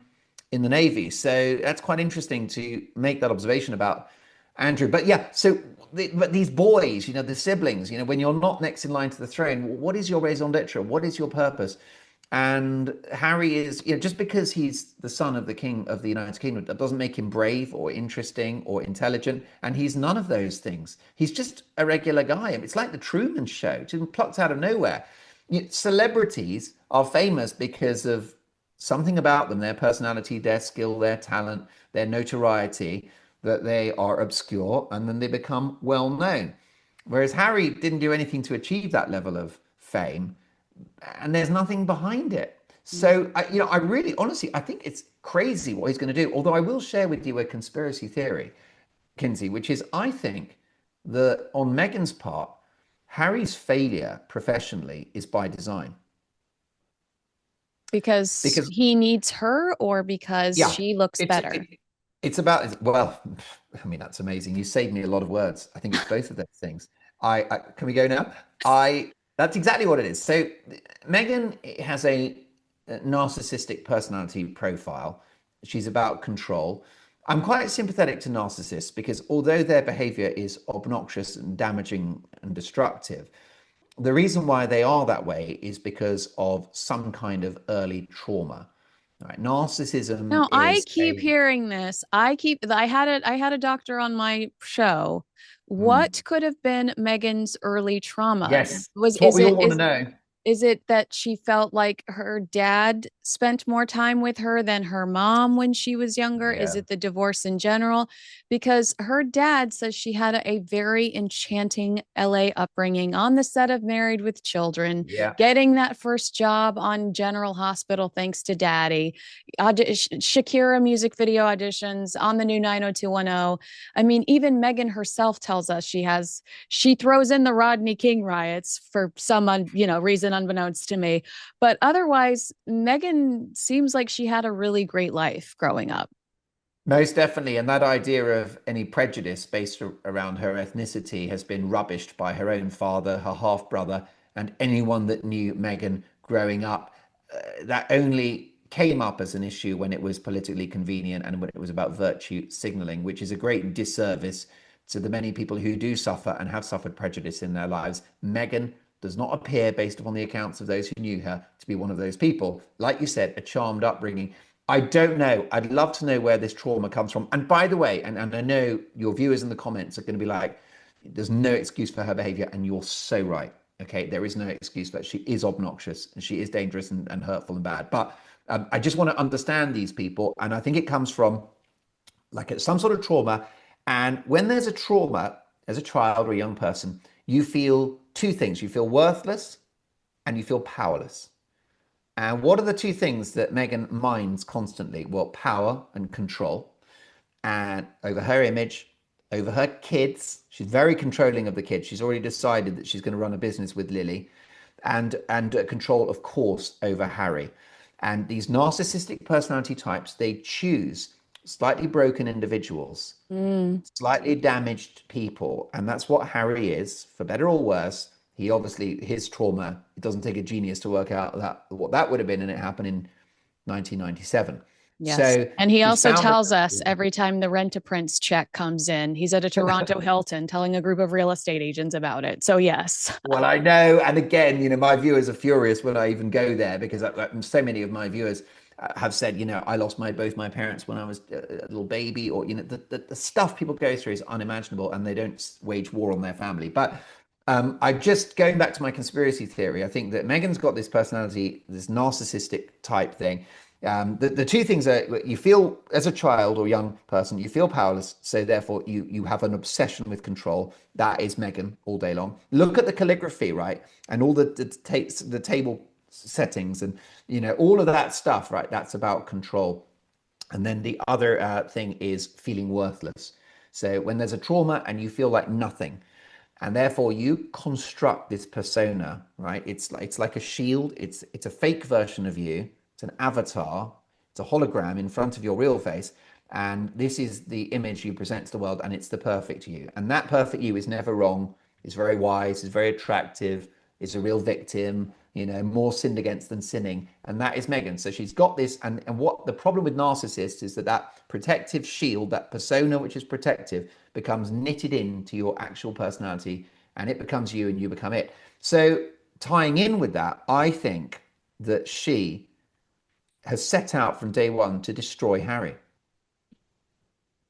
S1: in the Navy. So that's quite interesting to make that observation about Andrew. But yeah, but these boys, the siblings, when you're not next in line to the throne, what is your raison d'etre? What is your purpose? And Harry is, just because he's the son of the King of the United Kingdom, that doesn't make him brave or interesting or intelligent. And he's none of those things. He's just a regular guy. It's like the Truman Show, just plucked out of nowhere. Celebrities are famous because of something about them, their personality, their skill, their talent, their notoriety, that they are obscure and then they become well known. Whereas Harry didn't do anything to achieve that level of fame, and there's nothing behind it. So, I really, honestly, I think it's crazy what he's going to do. Although I will share with you a conspiracy theory, Kinsey, which is I think that on Meghan's part, Harry's failure professionally is by design.
S2: Because
S1: Because,
S2: he needs her or because
S1: yeah,
S2: she looks
S1: it's
S2: better?
S1: it, it's about, well, I mean, that's amazing. You saved me a lot of words. I think it's both of those things. Can we go now? That's exactly what it is. So Meghan has a narcissistic personality profile. She's about control. I'm quite sympathetic to narcissists because although their behavior is obnoxious and damaging and destructive, the reason why they are that way is because of some kind of early trauma. Right? Narcissism
S2: No, I
S1: is
S2: keep
S1: a
S2: hearing this. I had a doctor on my show.
S1: mm,
S2: What could have been Megan's early trauma?
S1: yes,
S2: Was
S1: it's what we all want to know.
S2: is it that she felt like her dad spent more time with her than her mom when she was younger? Is
S1: Yeah,
S2: it the divorce in general? Because her dad says she had a very enchanting LA upbringing on the set of Married with Children,
S1: yeah.
S2: getting that first job on General Hospital thanks to daddy, Shakira music video auditions on the new 90210. I mean, even Meghan herself tells us she throws in the Rodney King riots for some reason unbeknownst to me, but otherwise Meghan seems like she had a really great life growing up.
S1: Most definitely. And that idea of any prejudice based around her ethnicity has been rubbished by her own father, her half brother, and anyone that knew Meghan growing up. That only came up as an issue when it was politically convenient and when it was about virtue signaling, which is a great disservice to the many people who do suffer and have suffered prejudice in their lives. Meghan does not appear, based upon the accounts of those who knew her, to be one of those people. Like you said, a charmed upbringing. I don't know. I'd love to know where this trauma comes from. And by the way, and I know your viewers in the comments are going to be like, there's no excuse for her behavior. And you're so right. Okay. There is no excuse for that. She is obnoxious and she is dangerous and hurtful and bad. But I just want to understand these people. And I think it comes from like some sort of trauma. And when there's a trauma as a child or a young person, you feel two things. You feel worthless and you feel powerless. And what are the two things that Meghan minds constantly? Well, power and control, and over her image, over her kids. She's very controlling of the kids. She's already decided that she's going to run a business with Lily, and control, of course, over Harry. And these narcissistic personality types, they choose slightly broken individuals,
S2: Mm.
S1: slightly damaged people, and that's what Harry is, for better or worse. He obviously, his trauma, it doesn't take a genius to work out that what that would have been, and it happened in 1997.
S2: Yes.
S1: So
S2: And he
S1: he's
S2: also
S1: found that.
S2: tells us every time the Rent-a-Prince check comes in, he's at a Toronto Hilton telling a group of real estate agents about it. So, yes.
S1: Well, I know, and again, my viewers are furious when I even go there because so many of my viewers have said, I lost both my parents when I was a little baby, or the stuff people go through is unimaginable, and they don't wage war on their family. But I just going back to my conspiracy theory. I think that Meghan's got this personality, this narcissistic type thing. The two things are, you feel as a child or young person, you feel powerless, so therefore you have an obsession with control. That is Meghan all day long. Look at the calligraphy, right, and all the table settings, and all of that stuff, right? That's about control. And then the other thing is feeling worthless. So when there's a trauma and you feel like nothing, and therefore you construct this persona, right? It's like a shield. It's a fake version of you. It's an avatar. It's a hologram in front of your real face, and this is the image you present to the world, and it's the perfect you. And that perfect you is never wrong. It's very wise. It's very attractive. It's a real victim. More sinned against than sinning, and that is Meghan. So she's got this, and what the problem with narcissists is that protective shield, that persona which is protective, becomes knitted into your actual personality, and it becomes you, and you become it. So tying in with that, I think that she has set out from day one to destroy Harry.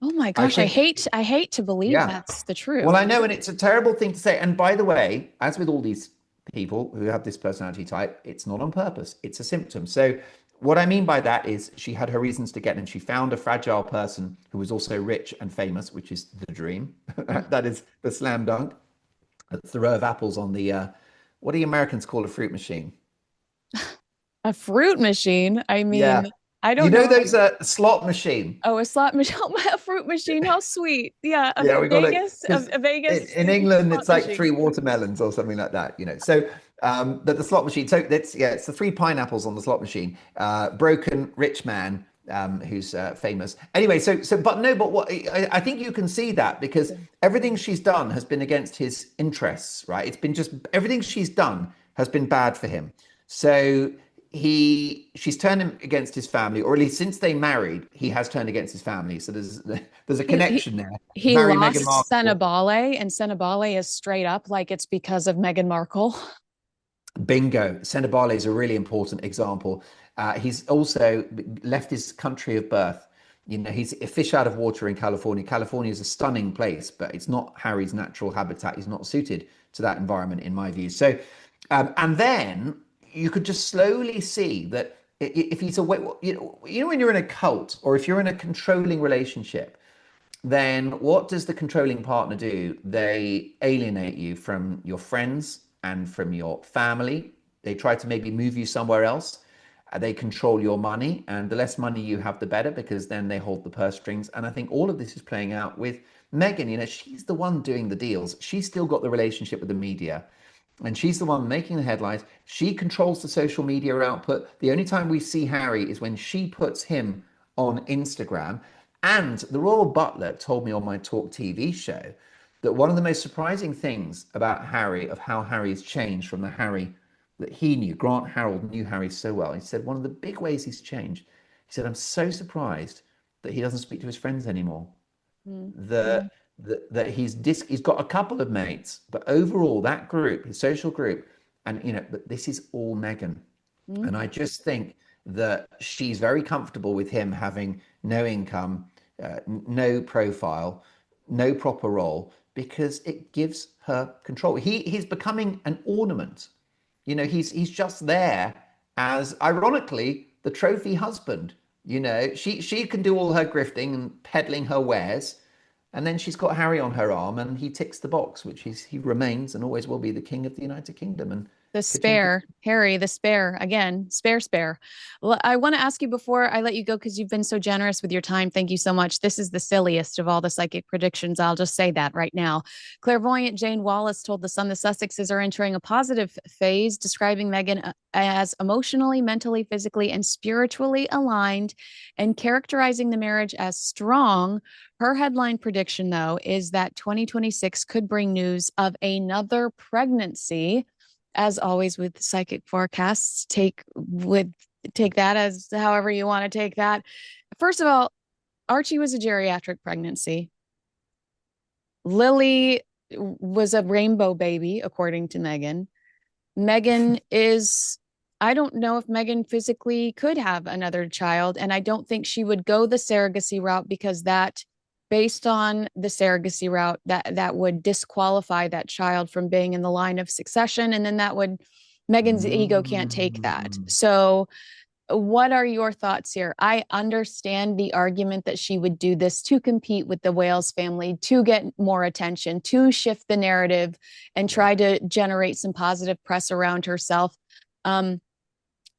S2: Oh my
S1: I
S2: gosh,
S1: think,
S2: I hate to believe
S1: yeah.
S2: that's the
S1: Well,
S2: truth.
S1: I know, and it's a terrible thing to say. And by the way, as with all these people who have this personality type, it's not on purpose, it's a symptom. So, what I mean by that is she had her reasons to get in. She found a fragile person who was also rich and famous, which is the dream.
S2: Mm.
S1: That is the slam dunk. It's the row of apples on the, what do the Americans call a fruit machine?
S2: A fruit machine. I
S1: Yeah.
S2: mean, I don't know.
S1: Those slot machine.
S2: Oh, a slot machine, a fruit machine. How sweet. Yeah,
S1: Yeah, we got it
S2: Vegas,
S1: because
S2: a Vegas
S1: in England
S2: slot
S1: it's like
S2: machine.
S1: three watermelons or something like that. So, but the slot machine. So that's, yeah, it's the three pineapples on the slot machine. Broken rich man who's famous. Anyway, but no, but what I think you can see that because everything she's done has been against his interests, right? It's been just everything she's done has been bad for him. So she's turned him against his family, or at least since they married, he has turned against his family. So there's a
S2: He, he,
S1: connection there.
S2: he
S1: Marry Meghan
S2: lost
S1: Markle.
S2: Senebale, and Senebale is straight up like it's because of Meghan Markle.
S1: Bingo. Senebale is a really important example. He's also left his country of birth. He's a fish out of water in California. California is a stunning place, but it's not Harry's natural habitat. He's not suited to that environment, in my view. So, and then you could just slowly see that if he's away, when you're in a cult or if you're in a controlling relationship, then what does the controlling partner do? They alienate you from your friends and from your family. They try to maybe move you somewhere else. They control your money, and the less money you have, the better, because then they hold the purse strings. And I think all of this is playing out with Meghan. She's the one doing the deals. She's still got the relationship with the media, and she's the one making the headlines. She controls the social media output. The only time we see Harry is when she puts him on Instagram. And the royal butler told me on my Talk TV show that one of the most surprising things about Harry, of how Harry's changed from the Harry that he knew, Grant Harold knew Harry so well. He said one of the big ways he's changed, he said, I'm so surprised that he doesn't speak to his friends anymore.
S2: Mm-hmm.
S1: That he's got a couple of mates, but overall that group, his social group, and but this is all Meghan.
S2: Mm-hmm.
S1: And I just think that she's very comfortable with him having no income, no profile, no proper role, because it gives her control. He's becoming an ornament. He's just there as, ironically, the trophy husband. She can do all her grifting and peddling her wares, and then she's got Harry on her arm, and he ticks the box, which he remains and always will be the king of the United Kingdom. And
S2: The
S1: ka-ching,
S2: spare, Harry, the spare, again, spare. I want to ask you before I let you go, because you've been so generous with your time. Thank you so much. This is the silliest of all the psychic predictions. I'll just say that right now. Clairvoyant Jane Wallace told The Sun the Sussexes are entering a positive phase, describing Meghan as emotionally, mentally, physically, and spiritually aligned, and characterizing the marriage as strong. Her headline prediction, though, is that 2026 could bring news of another pregnancy. As always with psychic forecasts, take that as however you want to take that. First of all, Archie was a geriatric pregnancy. Lily was a rainbow baby, according to Meghan. Meghan is I don't know if Meghan physically could have another child. And I don't think she would go the surrogacy route because that, based on the surrogacy route, that would disqualify that child from being in the line of succession. And then that would, Meghan's ego can't take that.
S1: Mm.
S2: So what are your thoughts here? I understand the argument that she would do this to compete with the Wales family, to get more attention, to shift the narrative and
S1: Yeah.
S2: try to generate some positive press around herself. Um,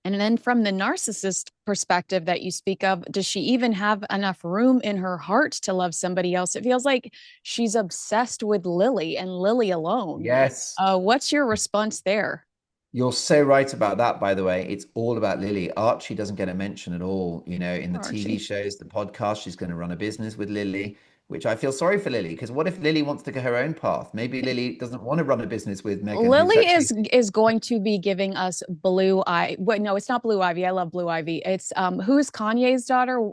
S2: and then from the narcissist perspective that you speak of, does she even have enough room in her heart to love somebody else? It feels like she's obsessed with Lily and Lily alone.
S1: Yes.
S2: What's your response there?
S1: You're so right about that, by the way. It's all about Lily. Archie doesn't get a mention at all. In the TV
S2: Archie.
S1: shows, the podcast, she's going to run a business with Lily, which I feel sorry for Lily, because what if Lily wants to go her own path? Maybe Lily doesn't want to run a business with Meghan, who's
S2: Lily
S1: actually
S2: is going to be giving us Blue Ivy. Wait, no, it's not Blue Ivy. I love Blue Ivy. It's who's Kanye's daughter?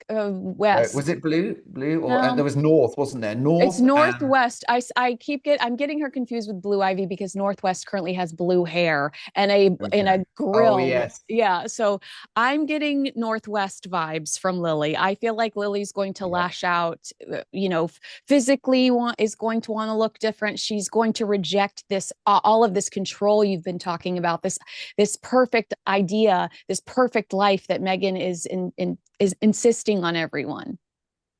S1: was
S2: West.
S1: it Blue, or and there
S2: No,
S1: was North, wasn't there?
S2: it's
S1: North and
S2: Northwest. I'm getting her confused with Blue Ivy because Northwest currently has blue hair and a
S1: okay. Oh
S2: grill.
S1: yes.
S2: Yeah, so I'm getting Northwest vibes from Lily. I feel like Lily's going to
S1: Yeah.
S2: lash out, physically is going to want to look different. She's going to reject this all of this control you've been talking about. This perfect idea, this perfect life that Meghan is insisting on everyone.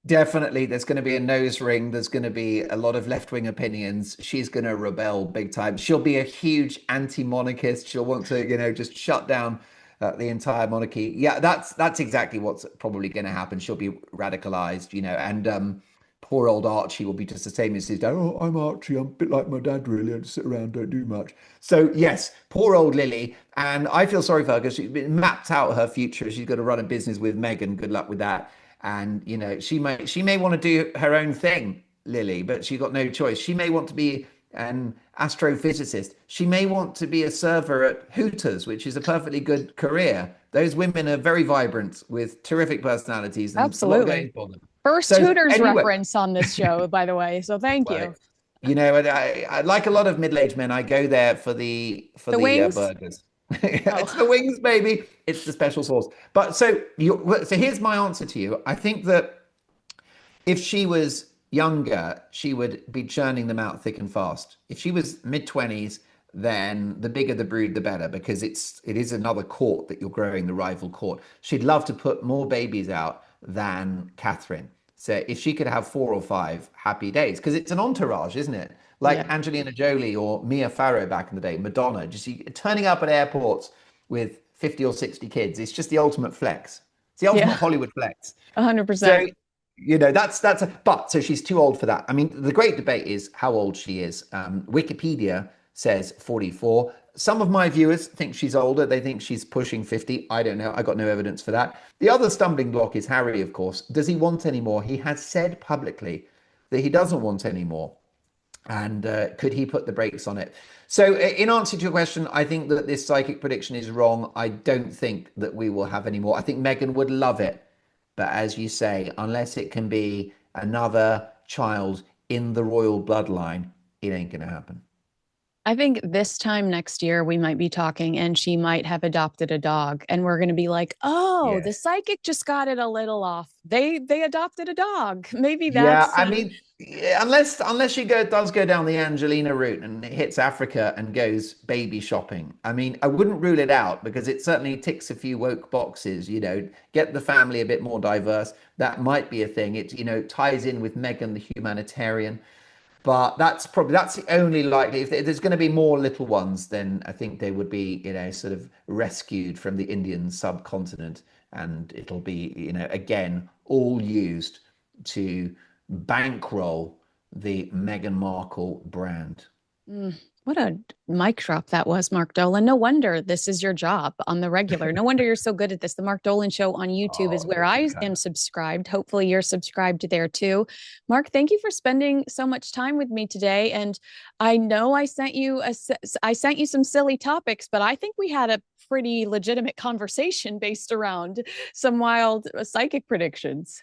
S1: Definitely, there's going to be a nose ring. There's going to be a lot of left-wing opinions. She's going to rebel big time. She'll be a huge anti-monarchist. She'll want to, just shut down the entire monarchy. Yeah, that's exactly what's probably going to happen. She'll be radicalized, and poor old Archie will be just the same as his dad. Oh, I'm Archie. I'm a bit like my dad, really. I just sit around, don't do much. So yes, poor old Lily, and I feel sorry for her because she's been mapped out her future. She's got to run a business with Meghan. Good luck with that. And she may want to do her own thing, Lily, but she got no choice. She may want to be an astrophysicist. She may want to be a server at Hooters, which is a perfectly good career. Those women are very vibrant with terrific personalities and a lot
S2: Absolutely.
S1: going for them.
S2: First
S1: So
S2: Hooters
S1: anyway,
S2: reference on this show, by the way. So thank
S1: well,
S2: you.
S1: I like a lot of middle-aged men. I go there for the
S2: The wings?
S1: burgers.
S2: Oh,
S1: It's the wings, baby. It's the special sauce. But so here's my answer to you. I think that if she was younger, she would be churning them out thick and fast. If she was mid-20s, then the bigger the brood, the better, because it is another court that you're growing, the rival court. She'd love to put more babies out than Catherine. So if she could have 4 or 5 happy days, because it's an entourage, isn't it? Like
S2: yeah.
S1: Angelina Jolie or Mia Farrow back in the day, Madonna, just turning up at airports with 50 or 60 kids. It's just the ultimate flex. It's the ultimate
S2: Yeah.
S1: Hollywood flex. So
S2: 100%.
S1: but so she's too old for that. I mean, the great debate is how old she is. Wikipedia says 44. Some of my viewers think she's older. They think she's pushing 50. I don't know. I got no evidence for that. The other stumbling block is Harry, of course. Does he want any more? He has said publicly that he doesn't want any more. And could he put the brakes on it? So, in answer to your question, I think that this psychic prediction is wrong. I don't think that we will have any more. I think Meghan would love it. But as you say, unless it can be another child in the royal bloodline, it ain't going to happen.
S2: I think this time next year we might be talking and she might have adopted a dog and we're going to be like, "Oh, the
S1: Yes.
S2: psychic just got it a little off. They adopted a dog." Maybe
S1: Yeah,
S2: that's
S1: I mean, yeah, unless she does go down the Angelina route and hits Africa and goes baby shopping. I mean, I wouldn't rule it out because it certainly ticks a few woke boxes, get the family a bit more diverse. That might be a thing. It, ties in with Meghan, the humanitarian. But that's the only likely. If there's going to be more little ones, then I think they would be, sort of rescued from the Indian subcontinent, and it'll be, again, all used to bankroll the Meghan Markle brand.
S2: Mm, what a mic drop that was, Mark Dolan. No wonder this is your job on the regular. No wonder you're so good at this. The Mark Dolan Show on YouTube is
S1: Oh,
S2: where
S1: you're so
S2: I
S1: kind.
S2: am subscribed. Hopefully, you're subscribed there too. Mark, thank you for spending so much time with me today. And I know I sent you some silly topics, but I think we had a pretty legitimate conversation based around some wild psychic predictions.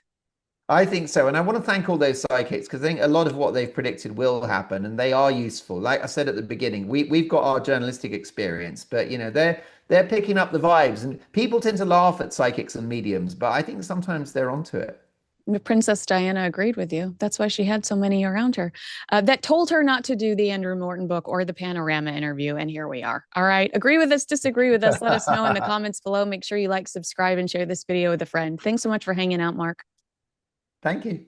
S1: I think so. And I want to thank all those psychics because I think a lot of what they've predicted will happen and they are useful. Like I said at the beginning, we've got our journalistic experience, but they're they're picking up the vibes. And people tend to laugh at psychics and mediums, but I think sometimes they're onto it.
S2: Princess Diana agreed with you. That's why she had so many around her that told her not to do the Andrew Morton book or the Panorama interview. And here we are. All right. Agree with us, disagree with us. Let us know in the comments below. Make sure you like, subscribe, and share this video with a friend. Thanks so much for hanging out, Mark.
S1: Thank you.